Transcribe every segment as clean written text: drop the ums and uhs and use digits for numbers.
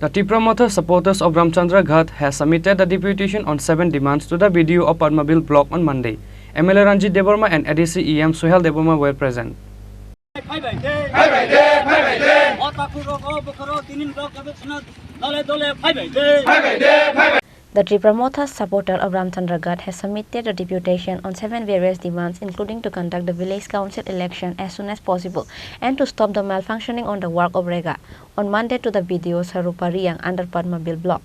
The Tipra Motha supporters of Ramchandraghat has submitted the deputation on 7 demands to the BDO of Padmabil Block on Monday. MLA Ranjit Devarma and ADC EM Suhel Devarma were present. The Tripura Motha supporter of Ramchandraghat has submitted a deputation on 7 various demands, including to conduct the village council election as soon as possible and to stop the malfunctioning on the work of Rega on Monday to the BDO Sarupariang under Padmabil Block.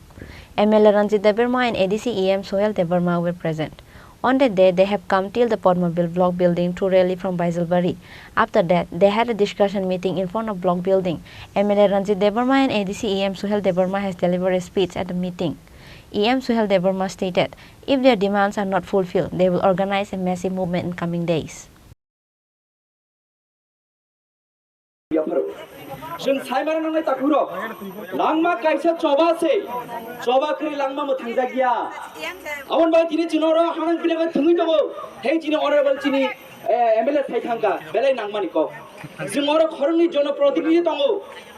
MLA Ranjit Devarma and ADC EM Suhel Devarma were present. On that day, they have come till the Padmabil Block building to rally from Baisalbari. After that, they had a discussion meeting in front of block building. MLA Ranjit Devarma and ADC EM Suhel Devarma has delivered a speech at the meeting. EM Suhel Devarma stated, if their demands are not fulfilled, they will organize a massive movement in coming days.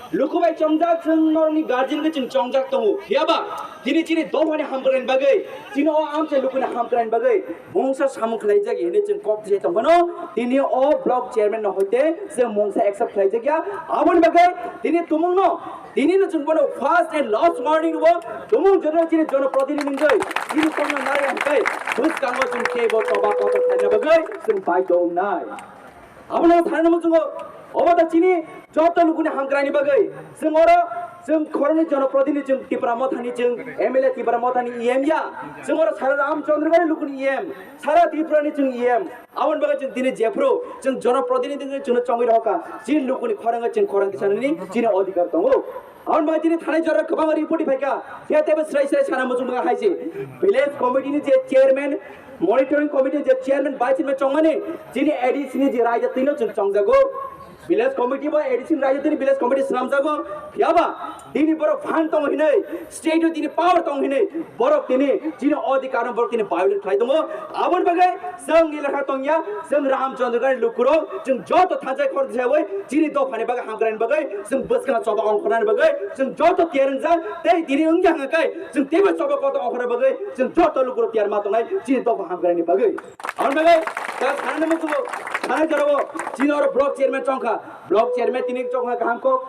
Lukubai chongjak chung norni guardian ke chung chongjak tongu hiaba tini chini do bhani hamkran bagai tini o amche lukuna hamkran bagai mongsa samuk khlaijak hene chung kop je tongbono tini o block chairman no hoite se mongsa accept khlaijak ya abon bagai tini tumung no tini no chung bono first and last morning wo tumung jono chini jono pradinidhi ngai tini kono nare hamkai bus kanggo chung kebo toba koto khanya bagai chung bai dong nai abon thana mo chung Obata Chini, job the Lukuna Hankrani Bagay, Singora, some Khorang Jonoprodini, Tipra Mothani, MLA Tipra Mothani EMya, Singora Ramchandraghat Lukun EM, Sara Tipra EM, Avan Bagaj Dini Jepro, Jonoprodini, Chongiroka, Chin Lukuni Khorang and Khorang Sanani, China Odikar Tongo. On my dinner, Tanajara Kabari Putifaka, Yatabas Rice Hanamuzuma Haji, Village Committee Chairman, Monitoring Committee Chairman, Vice Chongmani, Chini Edison Raja Tino Chongzago. Village committee by Edison Rajatini Village committee Ramzago, Yaba, Dini Boro Phantom Hine, State of the Power Tong Hine, Borok Tini, Gino or the Karan work in a pilot Traitomo, Avon Bagay, Sang Ilakatonya, Sang Ramchandraghat Lukuro, Jung Joto Tajak for the Highway, Gini Do Panabaga Hamgran Bagay, some Buskana Soba on Koran Bagay, some Joto Tierenza, they did in Yangakai, some Table Soba Koto on Bagay, some Joto Lukuro Tiarmatonai, Gini Do Hamgran Bagay. On Bagay, that's Hanamato, Gino Block Chairman Chonka. Block chairman tinik chong ham ko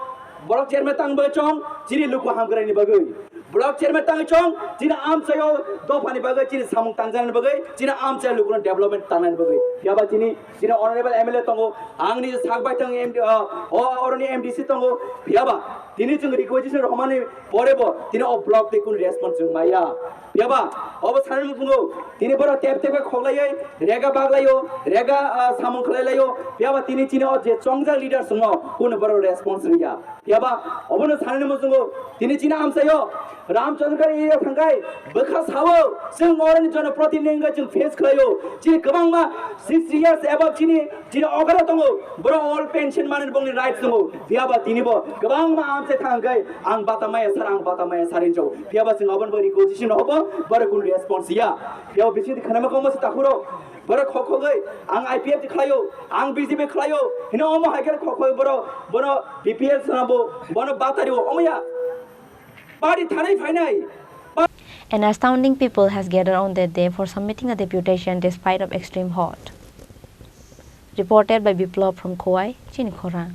block chairman tang ba chong chiri luku ham grani bagai block chairman tang chong china am sayo do phani bagai chiri samung tangjan bagai china am sayo luku development tanan bagai yaba chini china honorable MLA tongo angni sak bai tang oroni MDC tongo yaba tini chung requisition romani porebo tini o block te kun response chung maya yaba obo sanan mungo tini boro tep tep khoglai rega baglayo rega samung khlailayo yaba tini chini o je chongja leader sungo kun boro response riya yaba obo sanan mungo tini china am sayo Ramchandraghat area thangai bakha sawo sing orange jona pratinenga chung face khlayo chi kabang ma 6 years above chini ogara tongo boro all pension manen bongni rights tongo yaba tini bo kabang ma am se thangai ang batamaya sarin jo yaba sing oban bari position hobo boro kun response ya yaba bisi khanama komo se takuro boro khokho gai ang IPF khlayo ang BJP khlayo hino omo hakel khokho boro BPL sanabo boro batari omoya An astounding people has gathered on that day for submitting a deputation despite of extreme hot. Reported by Biplop from Khorang, Chini Khorang.